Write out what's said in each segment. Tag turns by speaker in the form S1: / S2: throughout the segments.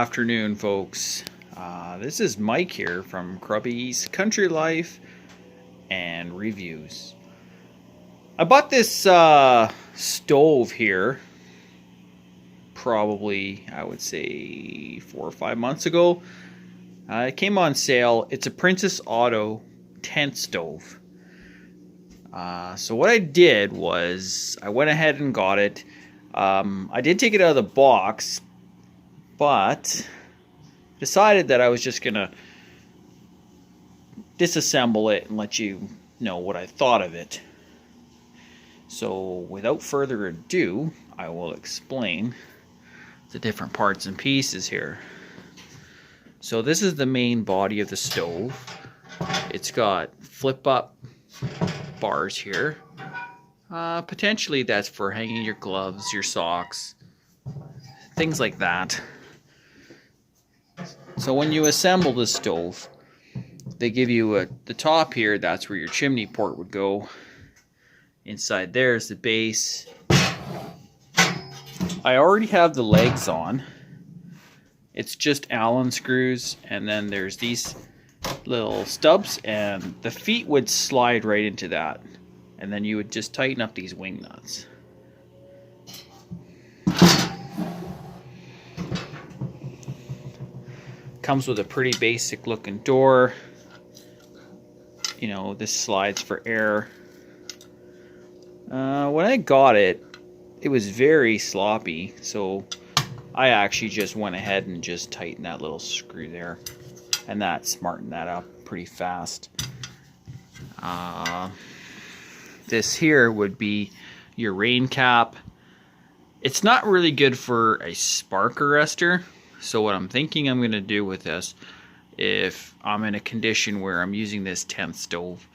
S1: afternoon, folks. This is Mike here from Krubby's Country Life and Reviews. I bought this stove here probably, I would say, 4 or 5 months ago. It came on sale. It's a Princess Auto tent stove. So what I did was I went ahead and got it. I did take it out of the box, but decided that I was just gonna disassemble it and let you know what I thought of it. So without further ado, I will explain the different parts and pieces here. So this is the main body of the stove. It's got flip up bars here. Potentially that's for hanging your gloves, your socks, things like that. So when you assemble the stove, they give you the top here, that's where your chimney port would go. Inside there is the base. I already have the legs on. It's just Allen screws, and then there's these little stubs, and the feet would slide right into that. And then you would just tighten up these wing nuts. Comes with a pretty basic looking door. You know, this slides for air. When I got it, it was very sloppy, so I actually just went ahead and just tightened that little screw there, and that smartened that up pretty fast. This here would be your rain cap. It's not really good for a spark arrestor. So what I'm thinking I'm going to do with this, if I'm in a condition where I'm using this tent stove,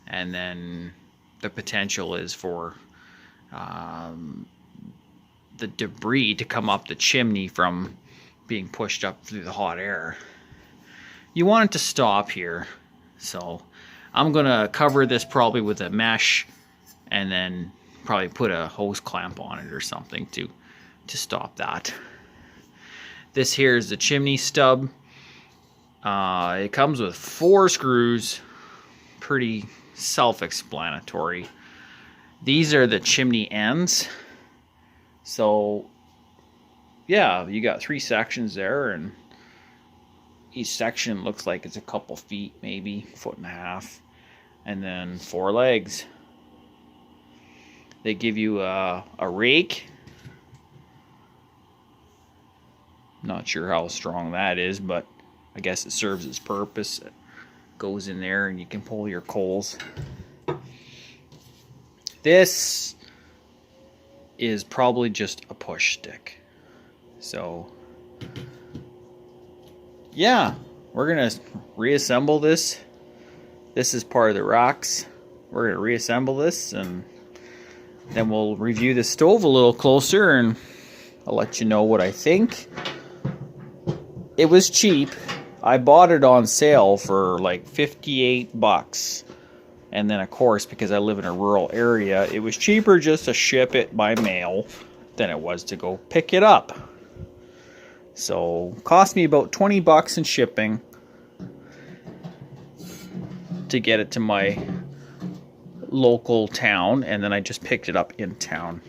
S1: and then the potential is for the debris to come up the chimney from being pushed up through the hot air, you want it to stop here. So I'm going to cover this probably with a mesh, and then probably put a hose clamp on it or something to stop that. This here is the chimney stub. It comes with 4 screws. Pretty self-explanatory. These are the chimney ends. So yeah, you got 3 sections there, and each section looks like it's a couple feet, maybe 1.5 feet, and then 4 legs. They give you a rake. Not sure how strong that is, but I guess it serves its purpose. It goes in there and you can pull your coals. This is probably just a push stick. So yeah, we're gonna reassemble this. This is part of the racks. We're gonna reassemble this, and then we'll review the stove a little closer, and I'll let you know what I think. It was cheap. I bought it on sale for like 58 bucks. And then of course, because I live in a rural area, it was cheaper just to ship it by mail than it was to go pick it up. So, cost me about 20 bucks in shipping to get it to my local town, and then I just picked it up in town.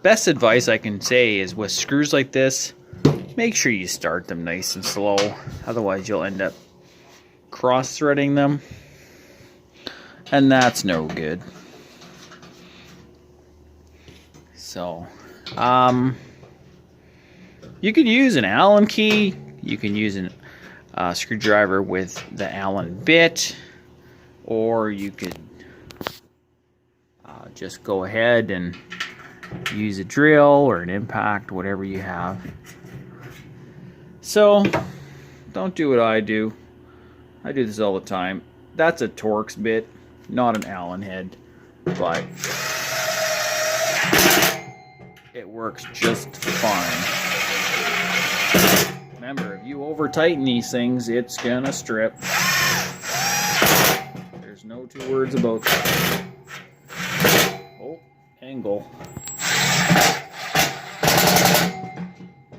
S1: Best advice I can say is with screws like this, make sure you start them nice and slow. Otherwise you'll end up cross-threading them, and that's no good. So you could use an Allen key. You can use a screwdriver with the Allen bit, or you could just go ahead and use a drill or an impact, whatever you have. So don't do what I do. I do this all the time. That's a Torx bit, not an Allen head, but it works just fine. Remember, if you over tighten these things, it's gonna strip. There's no two words about that. Oh, angle.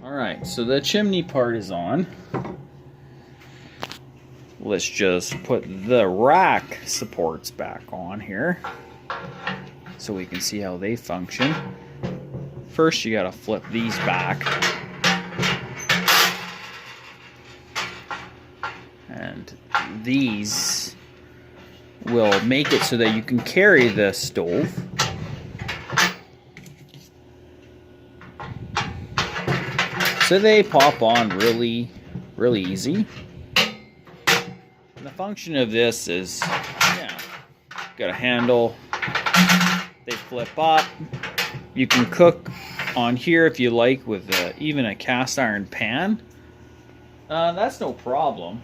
S1: Alright, so the chimney part is on. Let's just put the rack supports back on here so we can see how they function. First, you gotta flip these back. And these will make it so that you can carry the stove. So they pop on really easy. And the function of this is, yeah, got a handle, they flip up. You can cook on here if you like with even a cast iron pan. That's no problem.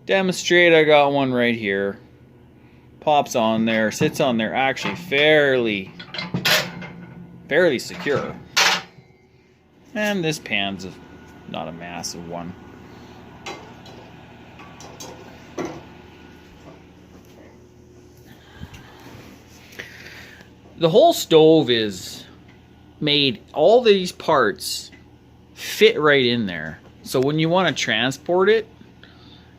S1: Demonstrate, I got one right here. Pops on there, sits on there, actually fairly secure. And this pan's not a massive one. The whole stove is made, all these parts fit right in there. So when you want to transport it,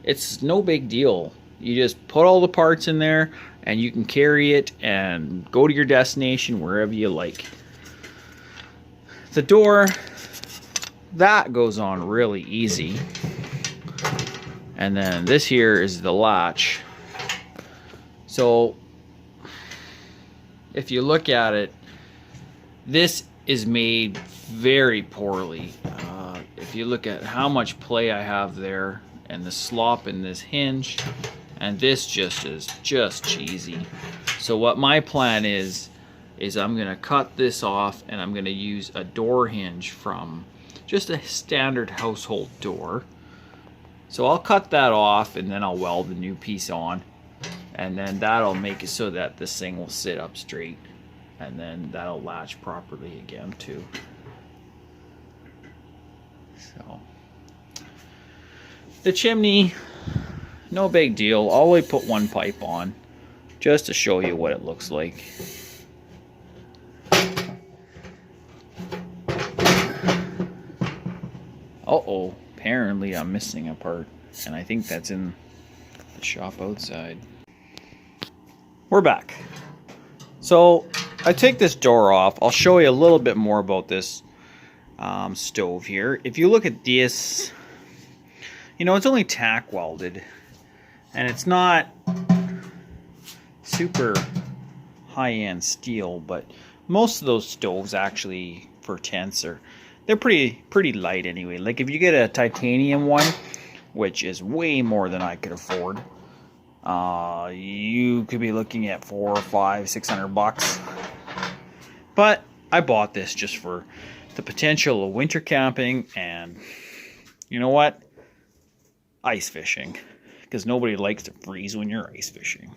S1: it's no big deal. You just put all the parts in there and you can carry it and go to your destination wherever you like. The door, that goes on really easy. And then this here is the latch. So if you look at it, this is made very poorly. If you look at how much play I have there and the slop in this hinge, and this just is just cheesy. So what my plan is I'm gonna cut this off and I'm gonna use a door hinge from just a standard household door. So I'll cut that off and then I'll weld the new piece on, and then that'll make it so that this thing will sit up straight, and then that'll latch properly again too. So the chimney, no big deal. I'll only put one pipe on just to show you what it looks like. Uh-oh, apparently I'm missing a part, and I think that's in the shop outside. We're back. So I take this door off. I'll show you a little bit more about this stove here. If you look at this, you know, it's only tack welded, and it's not super high-end steel, but most of those stoves actually for tents they're pretty light anyway. Like if you get a titanium one, which is way more than I could afford, you could be looking at $400, $500, $600. But I bought this just for the potential of winter camping, and you know what? Ice fishing, because nobody likes to freeze when you're ice fishing.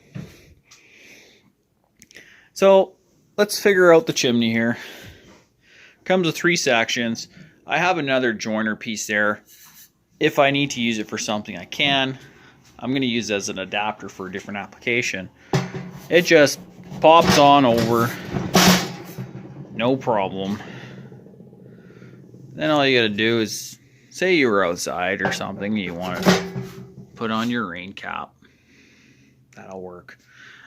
S1: So let's figure out the chimney here. Comes with 3 sections. I have another joiner piece there. If I need to use it for something, I can. I'm going to use it as an adapter for a different application. It just pops on over, no problem. Then all you got to do is, say you were outside or something, you want to put on your rain cap. That'll work.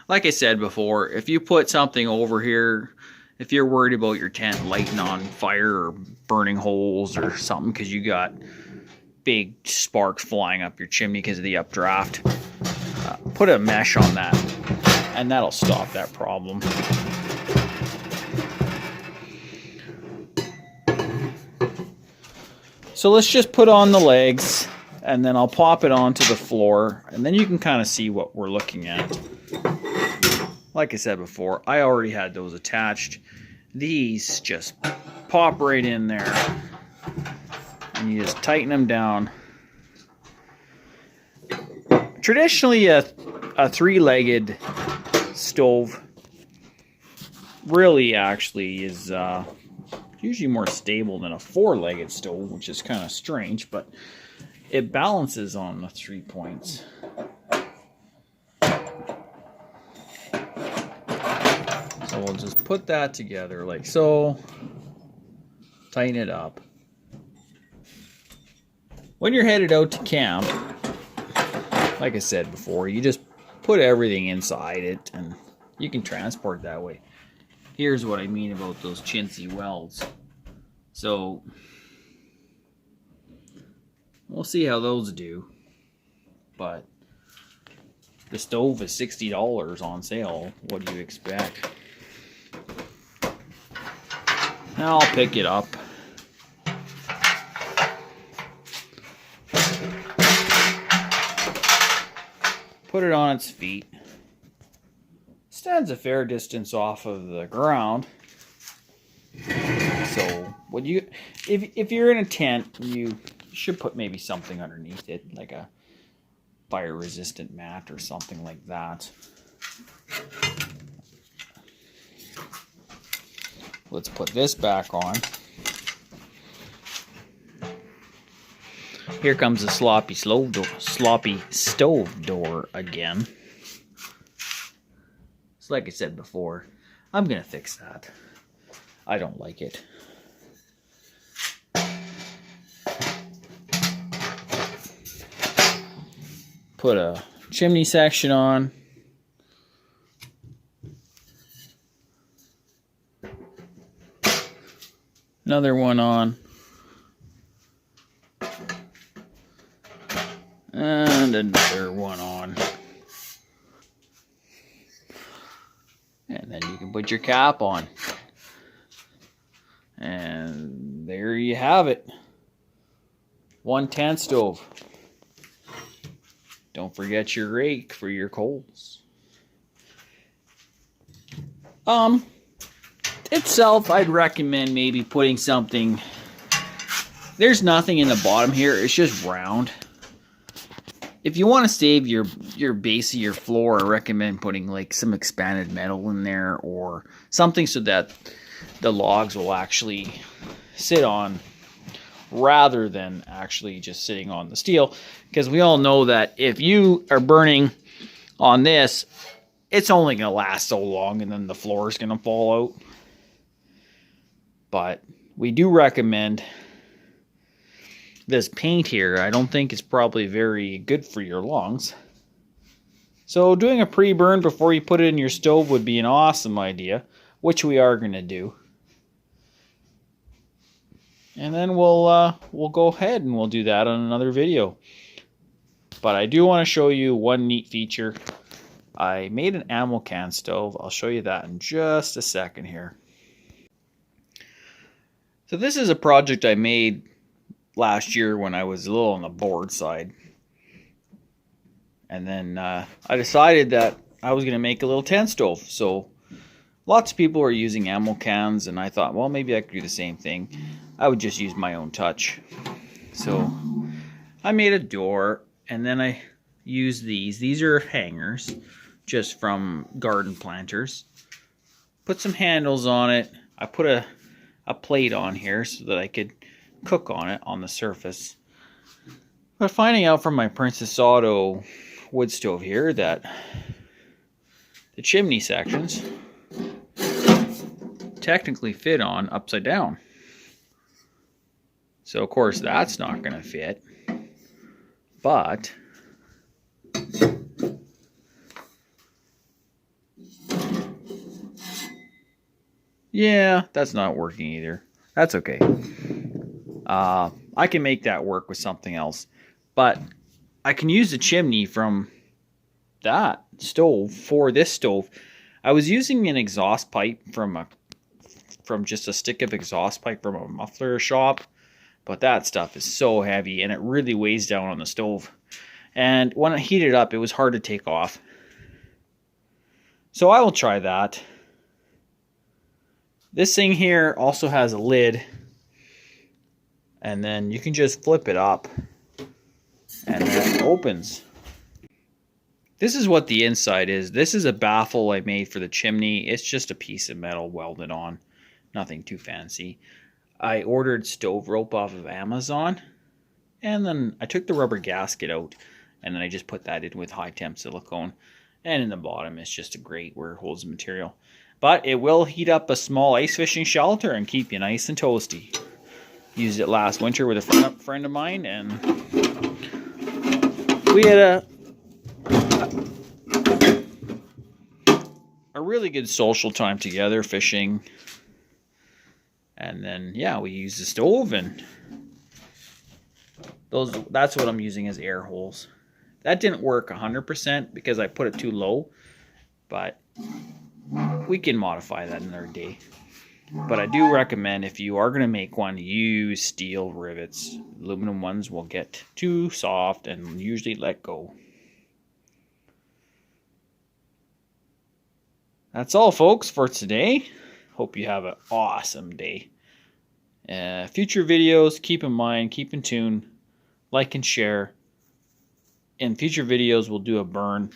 S1: Like I said before, if you put something over here, if you're worried about your tent lighting on fire or burning holes or something because you got big sparks flying up your chimney because of the updraft, put a mesh on that and that'll stop that problem. So let's just put on the legs, and then I'll pop it onto the floor, and then you can kind of see what we're looking at. Like I said before, I already had those attached. These just pop right in there, and you just tighten them down. Traditionally, a 3-legged stove really actually is usually more stable than a 4-legged stove, which is kind of strange, but it balances on the 3 points. So we'll just put that together like so. Tighten it up. When you're headed out to camp, like I said before, you just put everything inside it and you can transport that way. Here's what I mean about those chintzy welds. So we'll see how those do. But the stove is $60 on sale. What do you expect? Now I'll pick it up. Put it on its feet. Stands a fair distance off of the ground. So, if you're in a tent, you should put maybe something underneath it, like a fire-resistant mat or something like that. Let's put this back on. Here comes the sloppy stove door again. So like I said before, I'm gonna fix that. I don't like it. Put a chimney section on. Another one on. And another one on. And then you can put your cap on. And there you have it. One tent stove. Don't forget your rake for your coals. Itself, I'd recommend maybe putting something. There's nothing in the bottom here. It's just round. If you want to save your base of your floor, I recommend putting like some expanded metal in there or something so that the logs will actually sit on rather than actually just sitting on the steel. Because we all know that if you are burning on this, it's only going to last so long and then the floor is going to fall out. But we do recommend this paint here. I don't think it's probably very good for your lungs. So doing a pre-burn before you put it in your stove would be an awesome idea, which we are going to do. And then we'll go ahead and we'll do that on another video. But I do want to show you one neat feature. I made an ammo can stove. I'll show you that in just a second here. So this is a project I made last year when I was a little on the bored side. And then I decided that I was going to make a little tent stove. So lots of people are using ammo cans, and I thought, well, maybe I could do the same thing. I would just use my own touch. So I made a door, and then I used these. These are hangers, just from garden planters. Put some handles on it. I put a plate on here so that I could cook on it on the surface. But finding out from my Princess Auto Woodstove here that the chimney sections technically fit on upside down. So of course that's not going to fit. But yeah, that's not working either. That's okay. I can make that work with something else. But I can use the chimney from that stove for this stove. I was using an exhaust pipe from just a stick of exhaust pipe from a muffler shop. But that stuff is so heavy and it really weighs down on the stove. And when I heat it up, it was hard to take off. So I will try that. This thing here also has a lid, and then you can just flip it up and then it opens. This is what the inside is. This is a baffle I made for the chimney. It's just a piece of metal welded on. Nothing too fancy. I ordered stove rope off of Amazon, and then I took the rubber gasket out, and then I just put that in with high temp silicone. And in the bottom it's just a grate where it holds the material. But it will heat up a small ice fishing shelter and keep you nice and toasty. Used it last winter with a friend of mine, and we had a really good social time together fishing. And then, yeah, we used the stove, and that's what I'm using as air holes. That didn't work 100% because I put it too low, but we can modify that another day. But I do recommend, if you are going to make one, use steel rivets. Aluminum ones will get too soft and usually let go. That's all, folks, for today. Hope you have an awesome day. Future videos, keep in mind, keep in tune, like and share. In future videos, we'll do a burn.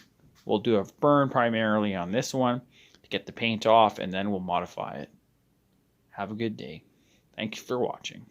S1: We'll do a burn primarily on this one to get the paint off, and then we'll modify it. Have a good day. Thank you for watching.